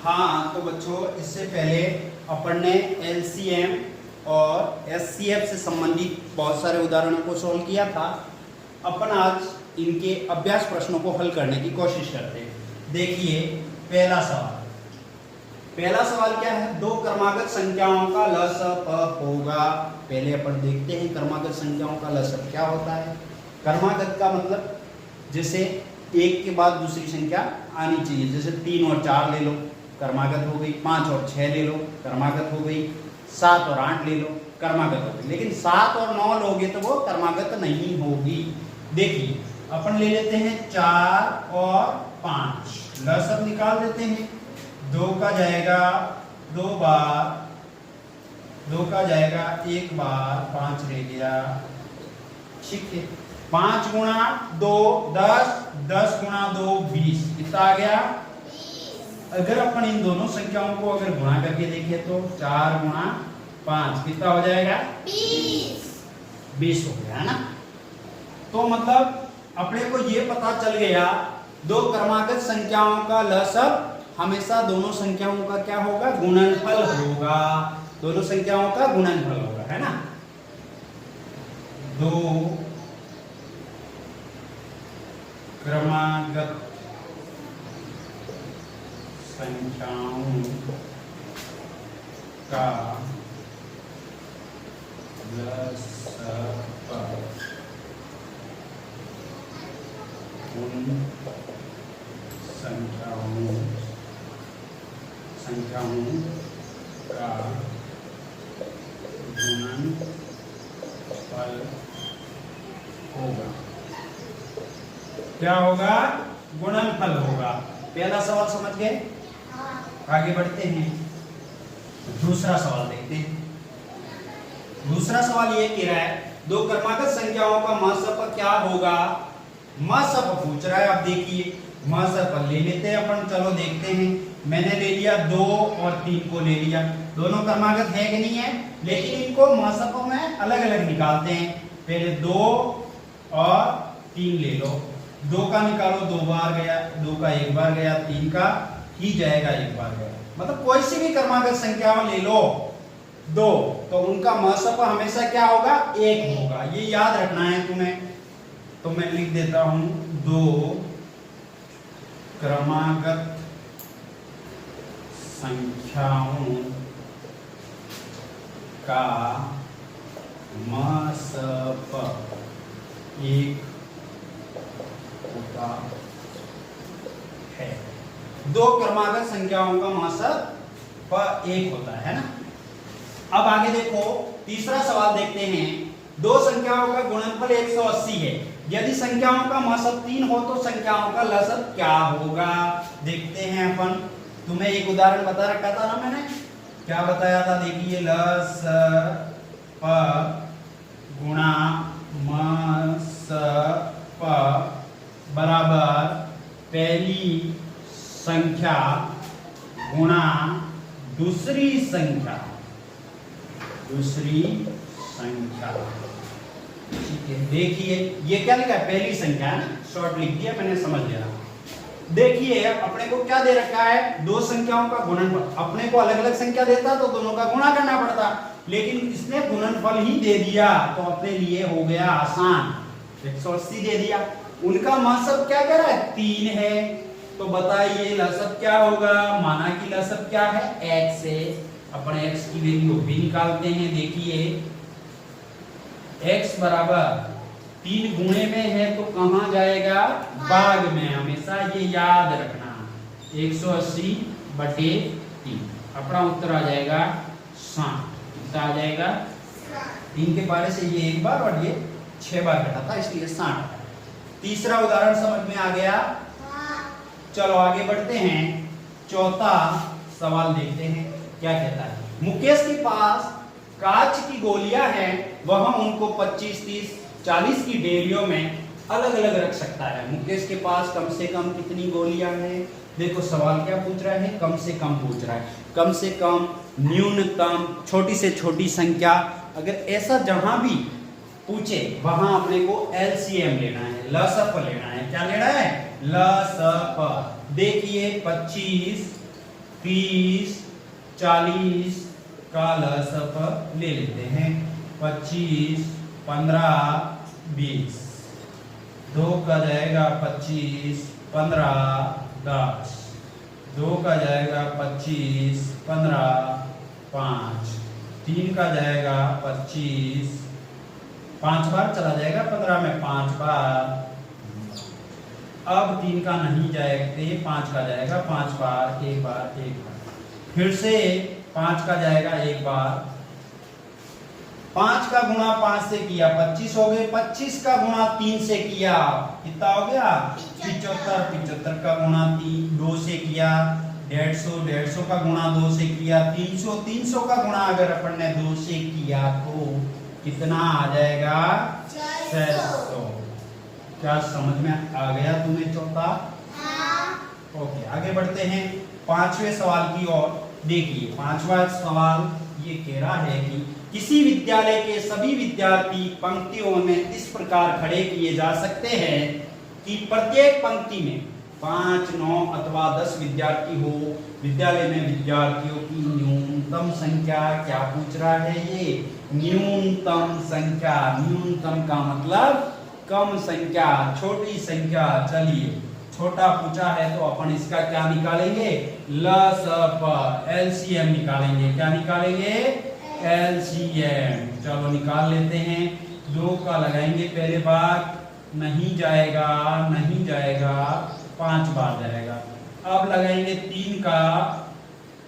हाँ तो बच्चों, इससे पहले अपन ने एलसीएम और एचसीएफ से संबंधित बहुत सारे उदाहरणों को सॉल्व किया था। अपन आज इनके अभ्यास प्रश्नों को हल करने की कोशिश करते हैं। देखिए पहला सवाल क्या है? दो क्रमागत संख्याओं का लसप होगा। पहले अपन देखते हैं क्रमागत संख्याओं का लसप क्या होता है। क्रमागत का मतलब जैसे एक के बाद दूसरी संख्या आनी चाहिए, जैसे 3 और 4 ले लो, क्रमागत हो गई। 5 और 6 ले लो, क्रमागत हो गई। 7 और 8 ले लो, क्रमागत हो गई। लेकिन 7 और 9 लोगे तो वो क्रमागत नहीं होगी। देखिए अपन ले लेते हैं 4 और 5, लसप निकाल देते हैं। 2 का जाएगा 2 बार, 2 का जाएगा 1 बार, 5 ले लिया। ठीक है, 5 गुणा 2 10, 10 गुणा 2 20, कितना आ गया? अगर अपन इन दोनों संख्याओं को अगर गुणा करके देखें तो 4 गुणा 5 कितना हो जाएगा? 20 हो गया, है ना। तो मतलब अपने को ये पता चल गया दो क्रमागत संख्याओं का लसप हमेशा दोनों संख्याओं का क्या होगा? गुणनफल होगा। दोनों संख्याओं का गुणनफल होगा, है ना। दो क्रमागत संख्याओं का लसप उन संख्याओं का गुणनफल होगा। क्या होगा? गुणनफल होगा। पहला सवाल समझ गए? आगे बढ़ते हैं, दूसरा सवाल देखते हैं। दूसरा सवाल ये कह रहा है दो क्रमागत संख्याओं का मसप क्या होगा? मसप पूछ रहा है। अब देखिए मसप ले लेते हैं अपन, चलो देखते हैं। मैंने ले लिया 2 और 3 को ले लिया, दोनों क्रमागत है कि नहीं है, लेकिन इनको मसप में अलग अलग निकालते हैं। पहले 2 और 3 ले लो, 2 का निकालो 2 बार गया, 2 का 1 बार गया, 3 का ही जाएगा 1 बार गया। मतलब कोई सी भी क्रमागत संख्या ले लो 2, तो उनका मसप हमेशा क्या होगा? 1 होगा। ये याद रखना है तुम्हें। तो मैं लिख देता हूं 2 क्रमागत संख्याओं का मसप 1 होता है। दो क्रमागत संख्याओं का मसप 1 होता है ना। अब आगे देखो, तीसरा सवाल देखते हैं। दो संख्याओं का गुणनफल 180 है। यदि संख्याओं का मसप 3 हो तो संख्याओं का लसप क्या होगा? देखते हैं अपन। तुम्हें एक उदाहरण बता रखा था ना मैंने, क्या बताया था? देखिए लसप गुणा मसप बराबर पहली संख्या गुणा दूसरी संख्या। ठीक है, देखिए ये क्या लिखा है? पहली संख्या है ना, शॉर्ट लिख दिया मैंने, समझ लेना। देखिए अपने को क्या दे रखा है? दो संख्याओं का गुणनफल। अपने को अलग अलग संख्या देता तो दोनों का गुणा करना पड़ता, लेकिन इसने गुणनफल ही दे दिया तो अपने लिए हो गया आसान। 180 दे दिया। उनका मसप क्या कह रहा है? 3 है। तो बताइए लसप क्या होगा? माना कि लसप क्या है? x है। अपन x की वैल्यू भी निकालते हैं। देखिए x बराबर 3 गुणे में है तो कहां जाएगा? भाग में। हमेशा ये याद रखना, 180 बटे 3। अपना उत्तर आ जाएगा 60। कितना आ जाएगा? 3 के पारे से ये 1 बार और ये 6 बार घटा था, इसलिए 60। तीसरा उदाहरण समझ में आ गया? चलो आगे बढ़ते हैं, चौथा सवाल देखते हैं क्या कहता है। मुकेश के पास कांच की गोलियां हैं, वह उनको 25, 30, 40 की डेलियों में अलग अलग रख सकता है। मुकेश के पास कम से कम कितनी गोलियां हैं? देखो सवाल क्या पूछ रहा है? कम से कम पूछ रहा है। कम से कम, न्यूनतम, छोटी से छोटी संख्या। अगर ऐसा जहां भी पूछे वहां अपने को एलसीएम लेना है, लसप लेना है। क्या लेना है? लसप। देखिए 25 30 40 का लसप ले लेते हैं। 25 15 20, 2 का जाएगा 25 15 10, 2 का जाएगा 25 15 5, 3 का जाएगा 25, 5 बार चला जाएगा 15 में 5 बार। अब 3 का नहीं जाएगा, 5 का जाएगा 5 बार, एक बार एक बार। फिर से 5 का जाएगा एक बार। 5 का गुणा 5 से किया 25 हो गए। 25 का गुणा 3 से किया कितना हो गया 75। 75 का गुणा 2 से किया 150। 150 का गुणा 2 से किया 300। 300 का गुणा अगर अपन ने 2 से किया तो कितना आ जाएगा 600। क्या समझ में आ गया तुम्हें चौथा? ओके, आगे बढ़ते हैं 5वें सवाल की ओर। देखिए 5वां सवाल ये कह रहा है कि किसी विद्यालय के सभी विद्यार्थी पंक्तियों में इस प्रकार खड़े किए जा सकते हैं कि प्रत्येक पंक्ति में 5 9 अथवा 10 विद्यार्थी हो। विद्यालय में विद्यार्थियों की न्यूनतम संख्या क्या पूछ रहा है? ये न्यूनतम संख्या। न्यूनतम का मतलब कम संख्या, छोटी संख्या। चलिए छोटा पूछा है तो अपन इसका क्या निकालेंगे? लसप, एलसीएम निकालेंगे। क्या निकालेंगे? एलसीएम। चलो निकाल लेते हैं। 2 का लगाएंगे पहले बार, नहीं जाएगा नहीं जाएगा, 5 बार जाएगा। अब लगाएंगे 3 का,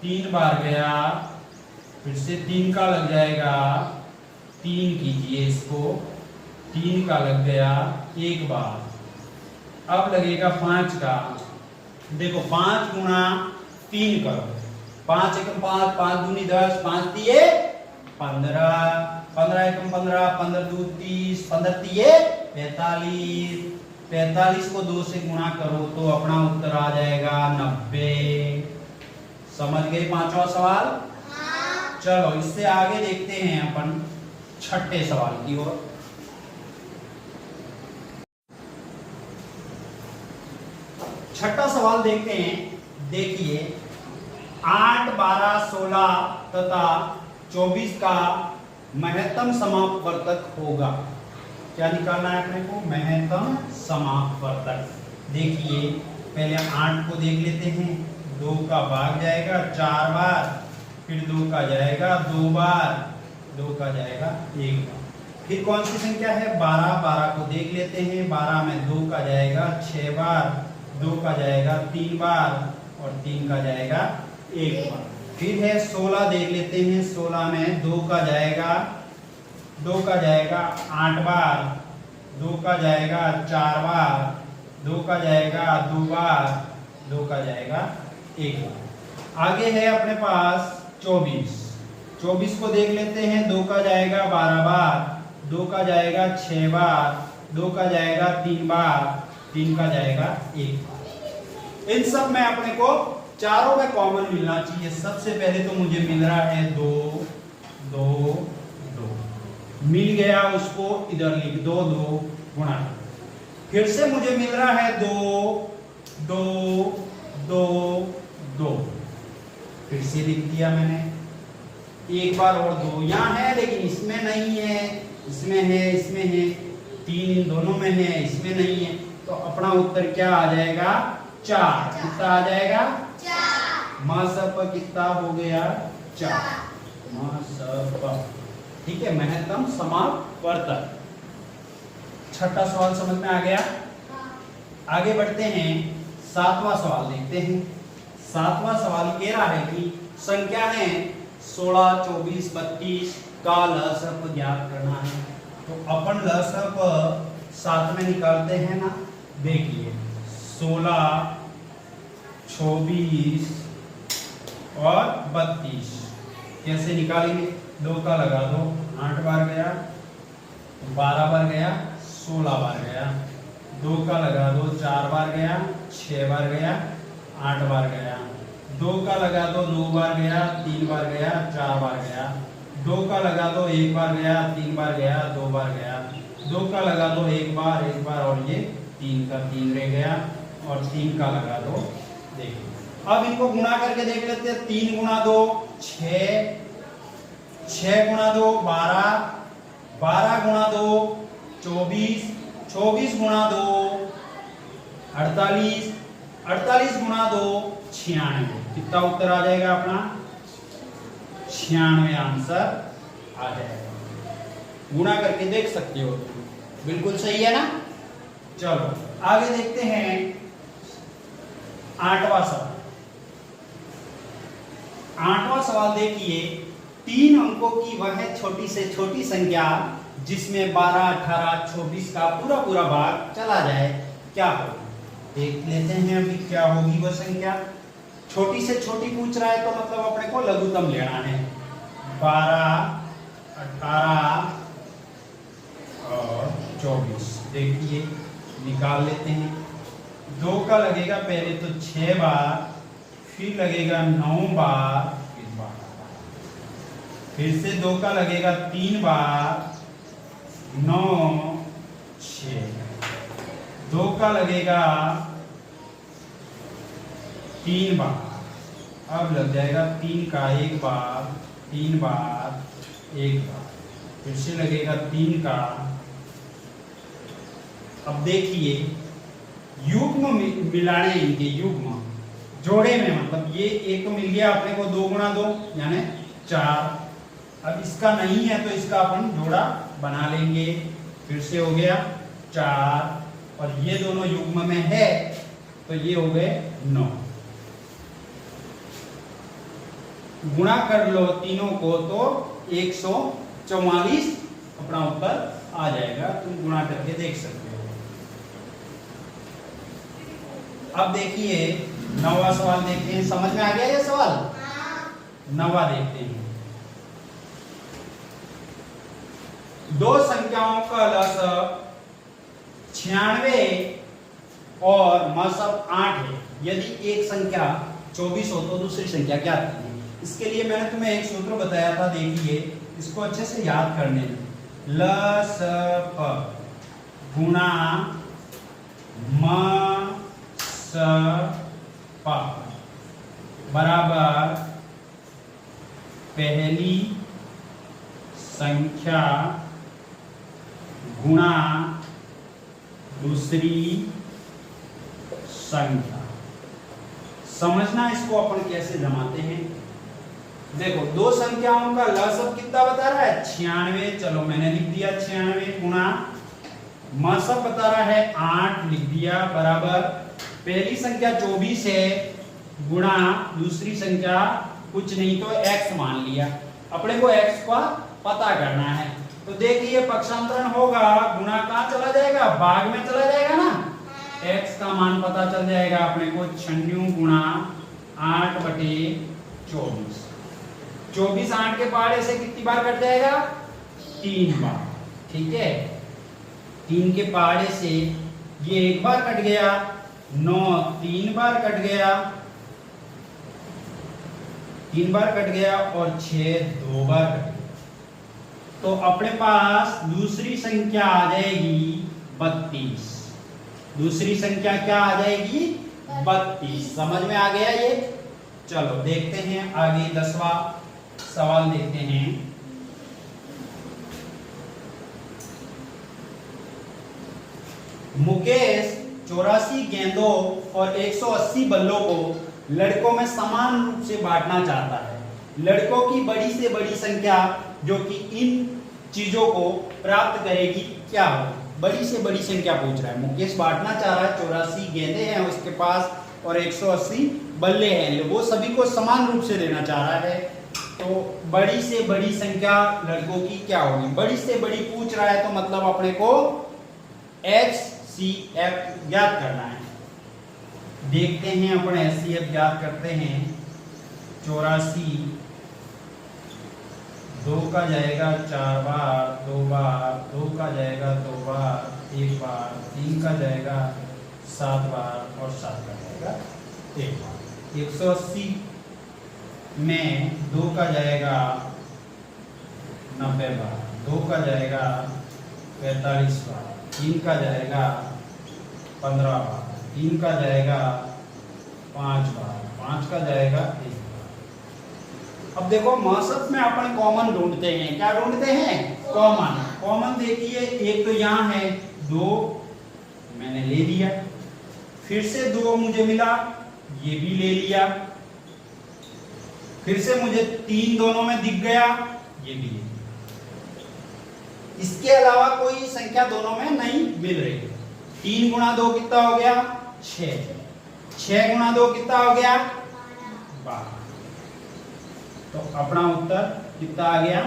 3 बार गया। फिर से 3 का लग जाएगा, 3 कीजिए इसको, 3 का लग गया एक बार। अब लगेगा 5 का। देखो 5 गुणा 3 करो, 5 एकम 5, 5 दूनी 10, 5 तिये 15, 15 एकम 15, 15 दू 30, 15 तिये 45। 45 को 2 से गुणा करो तो अपना उत्तर आ जाएगा 90। समझ गए 5वां सवाल? चलो इससे आगे देखते हैं अपन 6ठे सवाल की ओर। छठा सवाल देखते हैं। देखिए 8 12 16 तथा 24 का महत्तम समापवर्तक होगा। क्या निकालना है अपने को? महत्तम समापवर्तक। देखिए पहले 8 को देख लेते हैं। 2 का भाग जाएगा 4 बार, फिर 2 का जाएगा 2 बार, 2 का जाएगा 1 बार। फिर कौन सी संख्या है? 12। 12 को देख लेते हैं। 12 में 2 का जाएगा 6 बार, 2 का जाएगा 3 बार और 3 का जाएगा 1 बार। फिर है 16 देख लेते हैं। 16 में 2 का जाएगा 8 बार, 2 का जाएगा 4 बार, 2 का जाएगा 2 बार, 2 का जाएगा 1 बार। आगे है अपने पास 24। 24 को देख लेते हैं। 2 का जाएगा 12 बार, 2 का जाएगा 6 बार, 2 का जाएगा 3 बार, 3 का जाएगा 1 बार। इन सब में अपने को चारों में कॉमन मिलना चाहिए। सबसे पहले तो मुझे मिल रहा है 2 2 2, मिल गया, उसको इधर लिख दो, 2 गुणा। फिर से मुझे मिल रहा है 2 2 2 2, फिर से लिख दिया मैंने। एक बार और 2 यहाँ है लेकिन इसमें नहीं है, इसमें है, इसमें है, 3 इन दोनों में है, इसमें नहीं है। तो अपना उत्तर क्या आ जाएगा? 4। कितना आ जाएगा? 4। मासप कितना हो गया? 4। मासप, ठीक है, महत्तम समापवर्तक। छठा सवाल समझ में आ गया? आगे बढ़ते हैं, 7वां सवाल देखते हैं। 7वां सवाल कह रहा है कि संख्या है 16 24 32 का लसप ज्ञात करना है। तो अपन लसप साथ में निकालते हैं ना। देखिए 16 24 और 32 कैसे निकालेंगे? 2 का लगा दो, 8 बार गया, 12 बार गया, 16 बार गया। 2 का लगा दो, 4 बार गया, 6 बार गया, 8 बार गया। 2 का लगा दो, 2 बार गया, 3 बार गया, 4 बार गया। 2 का लगा दो, 1 बार गया, 3 बार गया, 2 बार गया। 2 का लगा दो, 1 बार और ये 3 का 3 रह गया। और 3 का लगा दो, देखिए अब इनको गुणा करके देख लेते हैं। 3 गुणा 2 6, 6 गुणा 2 12, 12 गुणा 2 24, 24 गुणा 2 48, 48 गुणा 2 96। कितना उत्तर आ जाएगा अपना? 96 आंसर आ जाएगा। गुणा करके देख सकते हो, बिल्कुल सही है ना। चलो आगे देखते हैं 8वां सवाल। 8वां सवाल देखिए, 3 अंकों की वह छोटी से छोटी संख्या जिसमें 12, 18, 24 का पूरा पूरा भाग चला जाए क्या होगी? देख लेते हैं अभी क्या होगी वह संख्या। छोटी से छोटी पूछ रहा है तो मतलब अपने को लघुत्तम लेना है। 12, 18 और 24 देखिए निकाल लेते हैं। 2 का लगेगा पहले तो 6 बार, फिर लगेगा 9 बार, फिर 12 बार, फिर से 2 का लगेगा 3 बार, 9 6, 2 का लगेगा 3 बार, अब लग जाएगा 3 का 1 बार, 3 बार, 1 बार, फिर से लगेगा 3 का। अब देखिए युग्म मिलाने, इनके युग्म जोड़े में मतलब ये एक मिल गया अपने को 2 गुणा 2 यानी 4। अब इसका नहीं है तो इसका अपन जोड़ा बना लेंगे। फिर से हो गया 4 और ये दोनों युग्म में है तो ये हो गए 9। गुणा कर लो तीनों को तो 144 अपना उत्तर आ जाएगा। तुम गुणा करके देख सकते हो। अब देखिए 9वां सवाल देखते हैं। समझ में आ गया ये सवाल? 9वां देखते हैं। 2 संख्याओं का लसक 96 और मसब 8 है। यदि एक संख्या 24 हो तो दूसरी संख्या क्या है? इसके लिए मैंने तुम्हें एक सूत्र बताया था, देखिए इसको अच्छे से याद करने। लसप गुणा मसप बराबर पहली संख्या गुणा दूसरी संख्या। समझना इसको अपन कैसे जमाते हैं। देखो 2 संख्याओं का लसब कितना बता रहा है? 96। चलो मैंने लिख दिया 96 गुणा मसब बता रहा है 8, लिख दिया बराबर पहली संख्या 24 है गुणा दूसरी संख्या कुछ नहीं तो x मान लिया। अपने को x का पता करना है तो देखिए पक्षांतरण होगा, गुणा कहाँ चला जाएगा? भाग में चला जाएगा ना। x का मान पता चल जाएगा अपने को 96 गुणा 8/24। 24 8 के पहाड़े से कितनी बार कट जाएगा? 3 बार। ठीक है, 3 के पहाड़े से ये 1 बार कट गया, 9 3 बार कट गया, 3 बार कट गया और 6 2 बार कट गया। तो अपने पास दूसरी संख्या आ जाएगी 32। दूसरी संख्या क्या आ जाएगी? 32। समझ में आ गया ये? चलो देखते हैं आगे 10वां सवाल देखते हैं। मुकेश 84 गेंदों और 180 बल्लों को लड़कों में समान रूप से बांटना चाहता है। लड़कों की बड़ी से बड़ी संख्या जो कि इन चीजों को प्राप्त करेगी क्या हो? बड़ी से बड़ी संख्या पूछ रहा है। मुकेश बांटना चाह रहा है, 84 गेंदे हैं उसके पास और 180 बल्ले हैं, वो सभी को समान रूप से देना चाह रहा है। तो बड़ी से बड़ी संख्या लड़कों की क्या होगी? बड़ी से बड़ी पूछ रहा है तो मतलब अपने को HCF ज्ञात करना है। देखते हैं अपन HCF ज्ञात करते हैं। 84 2 का जाएगा 4 बार, 2 बार, 2 का जाएगा 2 बार, 1 बार, 3 का जाएगा 7 बार और 7 का जाएगा 1 बार। 180 में 2 का जाएगा 90 बार, 2 का जाएगा 45 बार, 3 का जाएगा 15 बार, 3 का जाएगा 5 बार, 5 का जाएगा 1 बार। अब देखो मसत में अपन कॉमन ढूंढते हैं, क्या ढूंढते हैं? कॉमन। कॉमन देखिए, एक तो यहाँ है 2, मैंने ले लिया, फिर से 2 मुझे मिला, ये भी ले लिया, फिर से मुझे 3 दोनों में दिख गया, ये भी ले लिया। इसके अलावा कोई संख्या दोनों में नहीं मिल रही। 3 गुणा 2 कितना हो गया? 6। 6 गुणा 2 कितना हो गया? 12। तो अपना उत्तर कितना आ गया?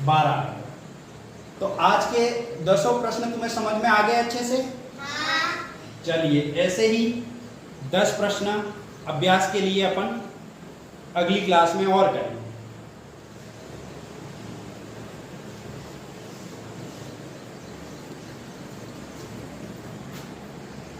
12 आ गया। तो आज के 10 प्रश्न तुम्हें समझ में आ गए अच्छे से? चलिए ऐसे ही 10 प्रश्न अभ्यास के लिए अपन अगली क्लास में और करेंगे।